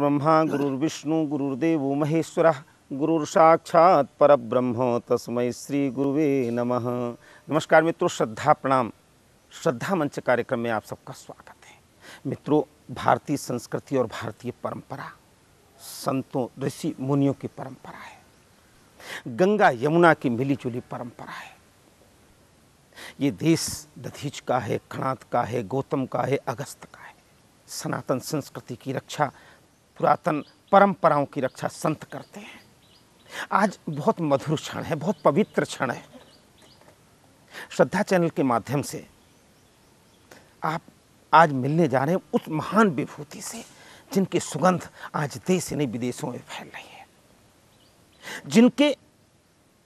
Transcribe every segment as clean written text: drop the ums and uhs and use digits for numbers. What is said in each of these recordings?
गुरुर्ब्रह्मा गुरुर्विष्णु गुरुर्देवो महेश्वरः गुरुर्साक्षात् परब्रह्म तस्मै श्री गुरुवे नमः। नमस्कार मित्रों, श्रद्धा प्रणाम। श्रद्धा मंच कार्यक्रम में आप सबका स्वागत है। मित्रों, भारतीय संस्कृति और भारतीय परंपरा संतों ऋषि मुनियों की परंपरा है। गंगा यमुना की मिलीजुली परंपरा है। ये देश दधीच का है, खणात का है, गौतम का है, अगस्त का है। सनातन संस्कृति की रक्षा, पुरातन परंपराओं की रक्षा संत करते हैं। आज बहुत मधुर क्षण है, बहुत पवित्र क्षण है। श्रद्धा चैनल के माध्यम से आप आज मिलने जा रहे हैं उस महान विभूति से जिनकी सुगंध आज देश नहीं विदेशों में फैल रही है, जिनके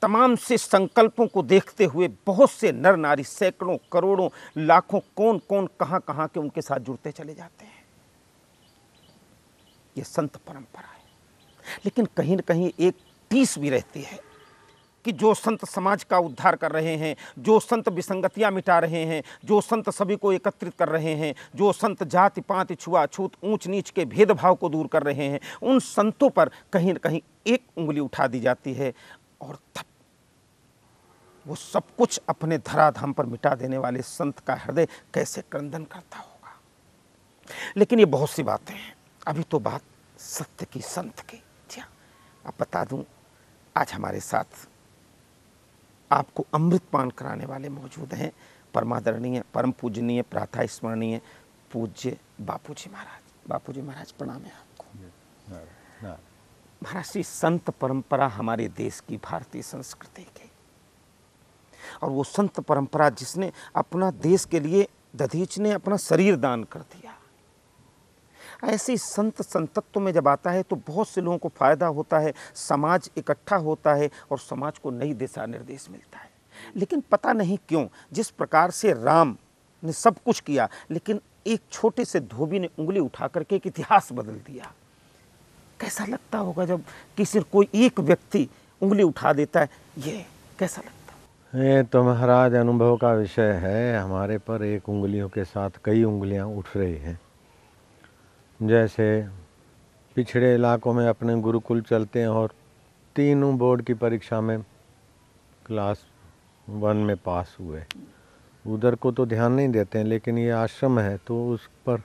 तमाम से संकल्पों को देखते हुए बहुत से नर नारी सैकड़ों करोड़ों लाखों कौन कौन कहां कहां के उनके साथ जुड़ते चले जाते हैं। ये संत परंपरा है। लेकिन कहीं न कहीं एक टीस भी रहती है कि जो संत समाज का उद्धार कर रहे हैं, जो संत विसंगतियां मिटा रहे हैं, जो संत सभी को एकत्रित कर रहे हैं, जो संत जाति पाति छुआछूत ऊंच नीच के भेदभाव को दूर कर रहे हैं, उन संतों पर कहीं न कहीं एक उंगली उठा दी जाती है और तब वो सब कुछ अपने धराधाम पर मिटा देने वाले संत का हृदय कैसे क्रंदन करता होगा। लेकिन ये बहुत सी बातें हैं। अभी तो बात सत्य की, संत की। जी हाँ, अब बता दूं, आज हमारे साथ आपको अमृत पान कराने वाले मौजूद हैं परमादरणीय, परम पूजनीय, प्रातः स्मरणीय पूज्य बापूजी महाराज। बापूजी महाराज प्रणाम है आपको। महाराज जी, संत परंपरा हमारे देश की, भारतीय संस्कृति की, और वो संत परंपरा जिसने अपना देश के लिए, दधीच ने अपना शरीर दान कर दिया। ऐसे संत संतत्व में जब आता है तो बहुत से लोगों को फायदा होता है, समाज इकट्ठा होता है और समाज को नई दिशा निर्देश मिलता है। लेकिन पता नहीं क्यों, जिस प्रकार से राम ने सब कुछ किया, लेकिन एक छोटे से धोबी ने उंगली उठा करके एक इतिहास बदल दिया। कैसा लगता होगा जब किसी कोई एक व्यक्ति उंगली उठा देता है, ये कैसा लगता? ये तो महाराज अनुभव का विषय है। हमारे पर एक उंगलियों के साथ कई उंगलियां उठ रही हैं। जैसे पिछड़े इलाकों में अपने गुरुकुल चलते हैं और तीनों बोर्ड की परीक्षा में क्लास 1 में पास हुए। उधर को तो ध्यान नहीं देते हैं, लेकिन ये आश्रम है तो उस पर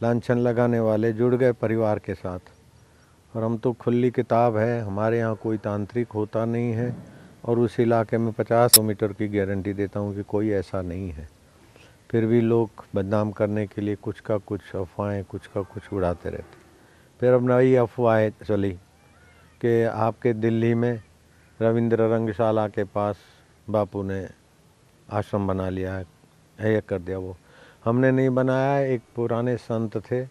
लांछन लगाने वाले जुड़ गए परिवार के साथ। और हम तो खुली किताब है, हमारे यहाँ कोई तांत्रिक होता नहीं है और उस इलाके में 50 किलोमीटर की गारंटी देता हूँ कि कोई ऐसा नहीं है। फिर भी लोग बदनाम करने के लिए कुछ का कुछ अफवाहें, कुछ का कुछ उड़ाते रहते। फिर अब नई अफवाहें चली कि आपके दिल्ली में रविंद्र रंगशाला के पास बापू ने आश्रम बना लिया है, ये कर दिया। वो हमने नहीं बनाया, एक पुराने संत थे,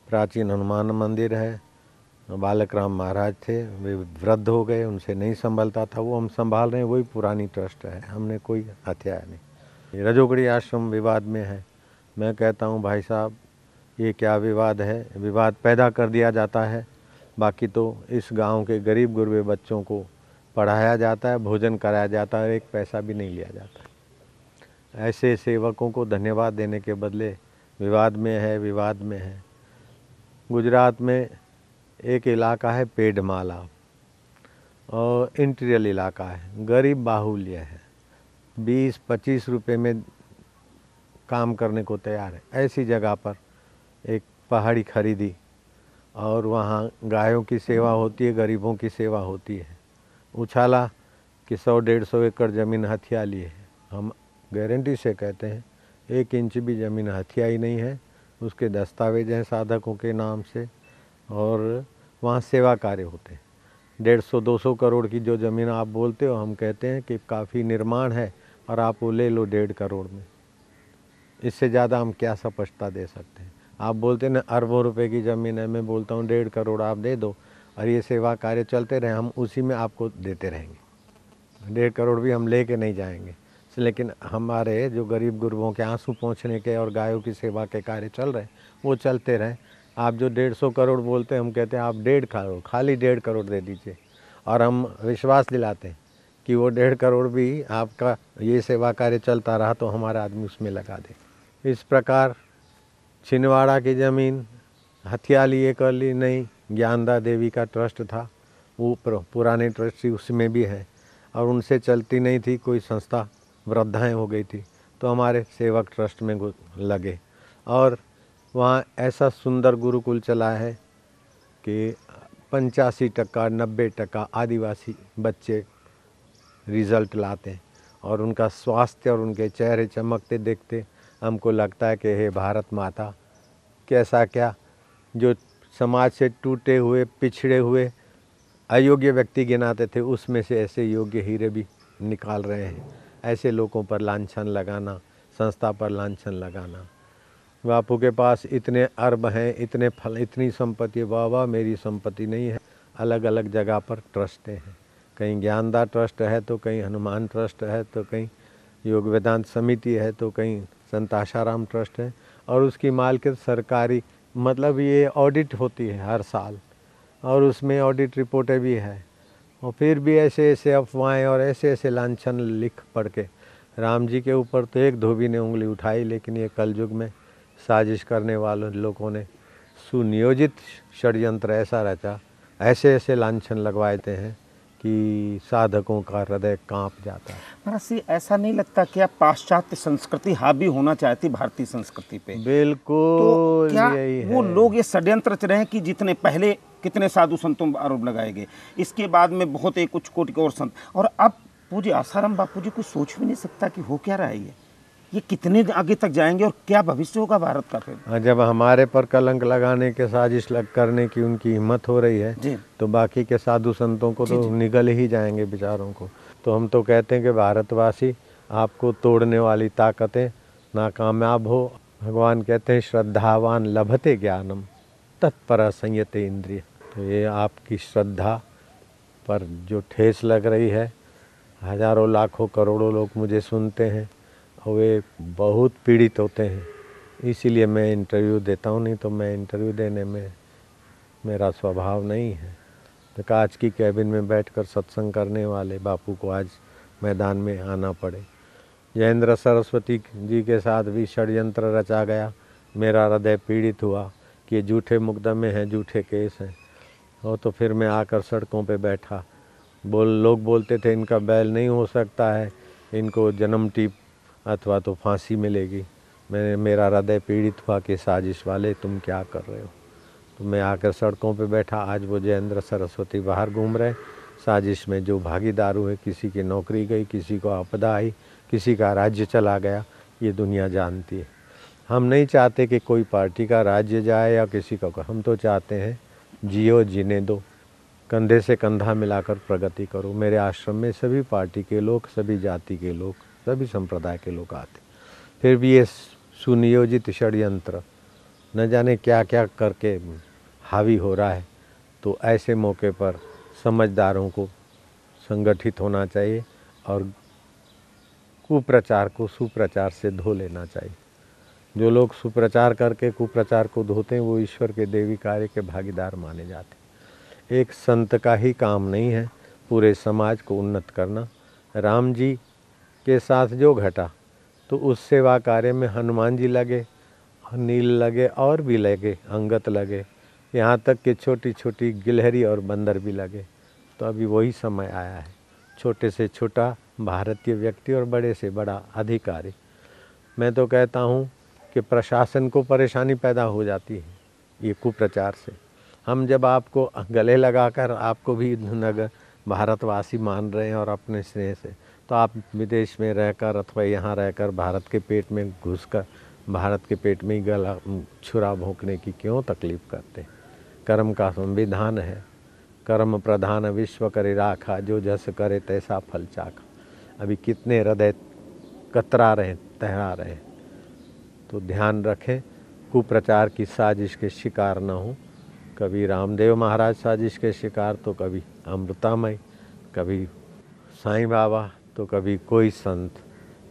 प्राचीन हनुमान मंदिर है, बालक राम महाराज थे, वे वृद्ध हो गए, उनसे नहीं संभलता था, वो हम संभाल रहे हैं। वही पुरानी ट्रस्ट है, हमने कोई हत्या नहीं। रजोगढ़ी आश्रम विवाद में है। मैं कहता हूँ भाई साहब, ये क्या विवाद है? विवाद पैदा कर दिया जाता है। बाकी तो इस गांव के गरीब गुरबे बच्चों को पढ़ाया जाता है, भोजन कराया जाता है, एक पैसा भी नहीं लिया जाता। ऐसे सेवकों को धन्यवाद देने के बदले विवाद में है, विवाद में है। गुजरात में एक इलाका है पेडमाला, और इंटीरियर इलाका है, गरीब बाहुल्य है, 20-25 रुपये में काम करने को तैयार है। ऐसी जगह पर एक पहाड़ी खरीदी और वहाँ गायों की सेवा होती है, गरीबों की सेवा होती है। उछाला कि 100-150 एकड़ ज़मीन हथिया ली है। हम गारंटी से कहते हैं 1 इंच भी ज़मीन हथिया ही नहीं है। उसके दस्तावेज हैं साधकों के नाम से, और वहाँ सेवा कार्य होते हैं। 150-200 करोड़ की जो ज़मीन आप बोलते हो, हम कहते हैं कि काफ़ी निर्माण है और आप वो ले लो 1.5 करोड़ में। इससे ज़्यादा हम क्या स्पष्टता दे सकते हैं? आप बोलते हैं ना अरबों रुपए की ज़मीन है, मैं बोलता हूँ 1.5 करोड़ आप दे दो और ये सेवा कार्य चलते रहे, हम उसी में आपको देते रहेंगे। 1.5 करोड़ भी हम ले के नहीं जाएंगे। लेकिन हमारे जो गरीब गुरबों के आंसू पोंछने के और गायों की सेवा के कार्य चल रहे, वो चलते रहें। आप जो 150 करोड़ बोलते हैं, हम कहते हैं आप 1.5 करोड़, खाली 1.5 करोड़ दे दीजिए, और हम विश्वास दिलाते हैं कि वो 1.5 करोड़ भी आपका ये सेवा कार्य चलता रहा तो हमारा आदमी उसमें लगा दे। इस प्रकार छिंदवाड़ा की ज़मीन हथिया लिए कर ली नहीं, ज्ञानदा देवी का ट्रस्ट था, वो पुराने ट्रस्टी उसमें भी है, और उनसे चलती नहीं थी कोई संस्था, वृद्धाएं हो गई थी, तो हमारे सेवक ट्रस्ट में लगे, और वहाँ ऐसा सुंदर गुरुकुल चला है कि 85% 90% आदिवासी बच्चे रिज़ल्ट लाते हैं, और उनका स्वास्थ्य और उनके चेहरे चमकते देखते हमको लगता है कि हे भारत माता, कैसा क्या जो समाज से टूटे हुए, पिछड़े हुए, अयोग्य व्यक्ति गिनाते थे, उसमें से ऐसे योग्य हीरे भी निकाल रहे हैं। ऐसे लोगों पर लांछन लगाना, संस्था पर लांछन लगाना। बापू के पास इतने अरब हैं, इतने फल, इतनी संपत्ति, वाह मेरी संपत्ति नहीं है। अलग अलग जगह पर ट्रस्ट हैं, कहीं ज्ञानदा ट्रस्ट है, तो कहीं हनुमान ट्रस्ट है, तो कहीं योग वेदांत समिति है, तो कहीं संत आशाराम ट्रस्ट है, और उसकी मालिकियत सरकारी, मतलब ये ऑडिट होती है हर साल, और उसमें ऑडिट रिपोर्टें भी है। और फिर भी ऐसे ऐसे अफवाहें और ऐसे ऐसे लांछन लिख पढ़ के राम जी के ऊपर तो एक धोबी ने उंगली उठाई, लेकिन ये कलयुग में साजिश करने वालों लोगों ने सुनियोजित षड्यंत्र ऐसा रचा, ऐसे ऐसे लांछन लगवाते हैं कि साधकों का हृदय कांप जाता है। महाराज जी, ऐसा नहीं लगता क्या पाश्चात्य संस्कृति हावी होना चाहती भारतीय संस्कृति पे? बिल्कुल, तो क्या यही वो है। लोग ये षड्यंत्र रच रहे हैं कि जितने पहले कितने साधु संतों पर आरोप लगाए गए, इसके बाद में बहुत एक कुछ कोटि के और संत, और अब पूज्य आसाराम बापू जी कोई सोच भी नहीं सकता कि हो क्या रहा है ये कितने आगे तक जाएंगे और क्या भविष्य होगा भारत का फिर? जब हमारे पर कलंक लगाने के साजिश करने की उनकी हिम्मत हो रही है, तो बाकी के साधु संतों को तो निगल ही जाएंगे बेचारों को। तो हम तो कहते हैं कि भारतवासी, आपको तोड़ने वाली ताकतें नाकामयाब हो। भगवान कहते हैं श्रद्धावान लभते ज्ञानम तत्पर संयते इंद्रिय। तो ये आपकी श्रद्धा पर जो ठेस लग रही है, हजारों लाखों करोड़ों लोग मुझे सुनते हैं और वे बहुत पीड़ित होते हैं, इसीलिए मैं इंटरव्यू देता हूँ, नहीं तो मैं इंटरव्यू देने में मेरा स्वभाव नहीं है। तो कांच की कैबिन में बैठकर सत्संग करने वाले बापू को आज मैदान में आना पड़े। जयेंद्र सरस्वती जी के साथ भी षड्यंत्र रचा गया, मेरा हृदय पीड़ित हुआ कि ये झूठे मुकदमे हैं, झूठे केस हैं, और तो फिर मैं आकर सड़कों पे बैठा। लोग बोलते थे इनका बैल नहीं हो सकता है, इनको जन्म टीप अथवा तो फांसी मिलेगी। मेरा हृदय पीड़ित हुआ कि साजिश वाले तुम क्या कर रहे हो। तो मैं आकर सड़कों पे बैठा। आज वो जयेंद्र सरस्वती बाहर घूम रहे, साजिश में जो भागीदार हुए, किसी की नौकरी गई, किसी को आपदा आई, किसी का राज्य चला गया, ये दुनिया जानती है। हम नहीं चाहते कि कोई पार्टी का राज्य जाए या किसी का, हम तो चाहते हैं जियो, जीने दो, कंधे से कंधा मिलाकर प्रगति करो। मेरे आश्रम में सभी पार्टी के लोग, सभी जाति के लोग, सभी संप्रदाय के लोग आते, फिर भी ये सुनियोजित षड्यंत्र न जाने क्या क्या करके हावी हो रहा है। तो ऐसे मौके पर समझदारों को संगठित होना चाहिए और कुप्रचार को सुप्रचार से धो लेना चाहिए। जो लोग सुप्रचार करके कुप्रचार को धोते हैं, वो ईश्वर के देवी कार्य के भागीदार माने जाते हैं। एक संत का ही काम नहीं है पूरे समाज को उन्नत करना। राम जी के साथ जो घटा, तो उस सेवा कार्य में हनुमान जी लगे, नील लगे, और भी लगे, अंगत लगे, यहाँ तक कि छोटी छोटी गिलहरी और बंदर भी लगे। तो अभी वही समय आया है, छोटे से छोटा भारतीय व्यक्ति और बड़े से बड़ा अधिकारी। मैं तो कहता हूँ कि प्रशासन को परेशानी पैदा हो जाती है ये कुप्रचार से। हम जब आपको गले लगाकर आपको भी नगर भारतवासी मान रहे हैं और अपने स्नेह से, तो आप विदेश में रहकर अथवा यहाँ रहकर भारत के पेट में घुसकर भारत के पेट में ही गला छुरा भोंकने की क्यों तकलीफ़ करते? कर्म का संविधान है, कर्म प्रधान विश्व करे राखा, जो जस करे तैसा फल चाखा। अभी कितने हृदय कतरा रहे, तहरा रहे। तो ध्यान रखें, कुप्रचार की साजिश के शिकार न हो। कभी रामदेव महाराज साजिश के शिकार, तो कभी अमृतामय, कभी साईं बाबा, तो कभी कोई संत,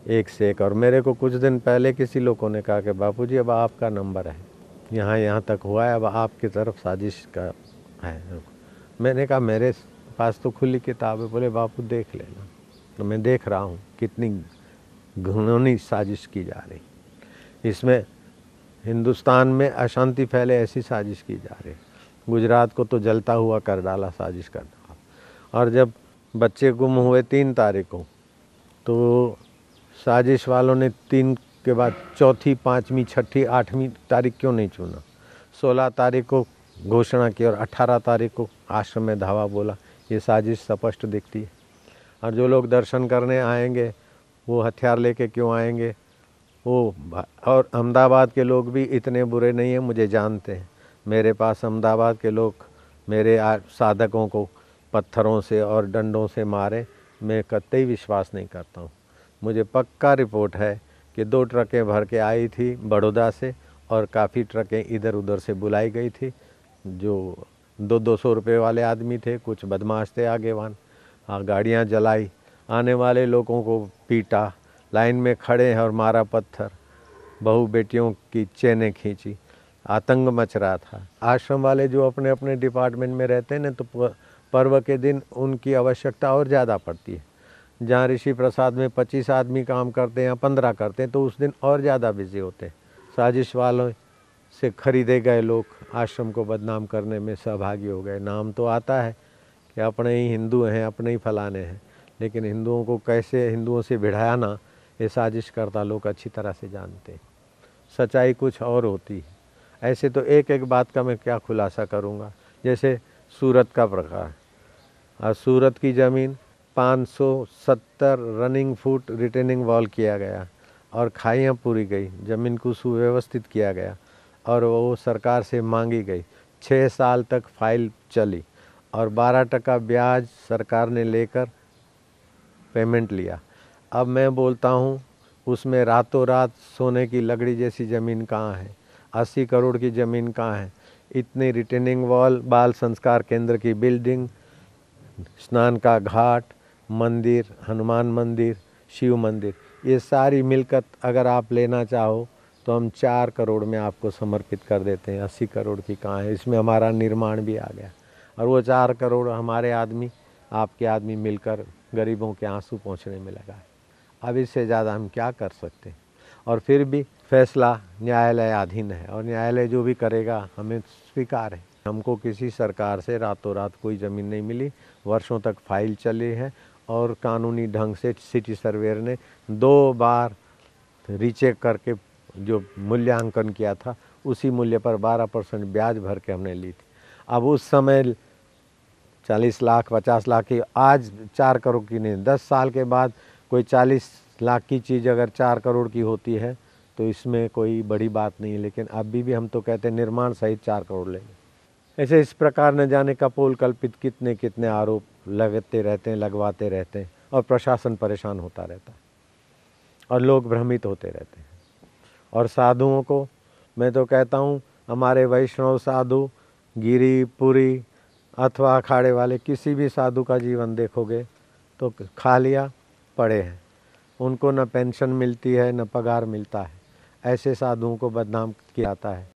एक से एक। और मेरे को कुछ दिन पहले किसी लोगों ने कहा कि बापूजी अब आपका नंबर है, यहाँ तक हुआ है, अब आपकी तरफ साजिश का है। मैंने कहा मेरे पास तो खुली किताब है। बोले बापू देख लेना। तो मैं देख रहा हूँ कितनी घिनौनी साजिश की जा रही। इसमें हिंदुस्तान में अशांति फैले ऐसी साजिश की जा रही है। गुजरात को तो जलता हुआ कर डाला, साजिश कर डाला। और जब बच्चे गुम हुए 3 तारीख को, तो साजिश वालों ने 3 के बाद चौथी, 5वीं, 6ठी, 8वीं तारीख क्यों नहीं चुना? 16 तारीख को घोषणा की और 18 तारीख को आश्रम में धावा बोला। ये साजिश स्पष्ट दिखती है। और जो लोग दर्शन करने आएंगे वो हथियार लेके क्यों आएंगे? वो और अहमदाबाद के लोग भी इतने बुरे नहीं हैं, मुझे जानते हैं। मेरे पास अहमदाबाद के लोग मेरे साधकों को पत्थरों से और डंडों से मारे, मैं कतई विश्वास नहीं करता हूँ। मुझे पक्का रिपोर्ट है कि 2 ट्रकें भर के आई थी बड़ौदा से और काफ़ी ट्रकें इधर उधर से बुलाई गई थी। जो 200 रुपये वाले आदमी थे, कुछ बदमाश थे आगेवान, गाड़ियाँ जलाई, आने वाले लोगों को पीटा, लाइन में खड़े हैं और मारा पत्थर, बहू बेटियों की चेनें खींची, आतंक मच रहा था। आश्रम वाले जो अपने अपने डिपार्टमेंट में रहते हैं ना, तो पर्व के दिन उनकी आवश्यकता और ज़्यादा पड़ती है। जहाँ ऋषि प्रसाद में 25 आदमी काम करते हैं या 15 करते हैं, तो उस दिन और ज़्यादा बिजी होते हैं। साजिश वालों से खरीदे गए लोग आश्रम को बदनाम करने में सहभागी हो गए। नाम तो आता है कि अपने ही हिंदू हैं, अपने ही फलाने हैं, लेकिन हिंदुओं को कैसे हिंदुओं से भिड़ाना, ये साजिश करता लोग अच्छी तरह से जानते हैं। सच्चाई कुछ और होती है। ऐसे तो एक एक बात का मैं क्या खुलासा करूँगा। जैसे सूरत का प्रकार, और सूरत की ज़मीन 570 रनिंग फुट रिटेनिंग वॉल किया गया और खाइयाँ पूरी गई, ज़मीन को सुव्यवस्थित किया गया और वो सरकार से मांगी गई। 6 साल तक फाइल चली और 12% ब्याज सरकार ने लेकर पेमेंट लिया। अब मैं बोलता हूँ, उसमें रातों रात सोने की लकड़ी जैसी ज़मीन कहाँ है? 80 करोड़ की ज़मीन कहाँ है? इतनी रिटेनिंग वॉल, बाल संस्कार केंद्र की बिल्डिंग, स्नान का घाट, मंदिर, हनुमान मंदिर, शिव मंदिर, ये सारी मिलकत अगर आप लेना चाहो तो हम 4 करोड़ में आपको समर्पित कर देते हैं। 80 करोड़ की कहाँ है? इसमें हमारा निर्माण भी आ गया और वो 4 करोड़ हमारे आदमी, आपके आदमी मिलकर गरीबों के आंसू पोंछने में लगा है। अब इससे ज़्यादा हम क्या कर सकते हैं? और फिर भी फैसला न्यायालयाधीन है और न्यायालय जो भी करेगा हमें स्वीकार है। हमको किसी सरकार से रातों रात कोई ज़मीन नहीं मिली, वर्षों तक फाइल चली है और कानूनी ढंग से सिटी सर्वेयर ने 2 बार रीचेक करके जो मूल्यांकन किया था उसी मूल्य पर 12% ब्याज भर के हमने ली थी। अब उस समय 40 लाख 50 लाख की, आज 4 करोड़ की नहीं। 10 साल के बाद कोई 40 लाख की चीज़ अगर 4 करोड़ की होती है तो इसमें कोई बड़ी बात नहीं है। लेकिन अभी भी हम तो कहते हैं निर्माण सहित 4 करोड़ लेंगे। ऐसे इस प्रकार न जाने कपोल कल्पित कितने कितने आरोप लगते रहते हैं, लगवाते रहते हैं और प्रशासन परेशान होता रहता है और लोग भ्रमित होते रहते हैं। और साधुओं को मैं तो कहता हूँ, हमारे वैष्णव साधु, गिरी पुरी अथवा अखाड़े वाले किसी भी साधु का जीवन देखोगे तो खा लिया पड़े हैं। उनको न पेंशन मिलती है न पगार मिलता है। ऐसे साधुओं को बदनाम किया जाता है।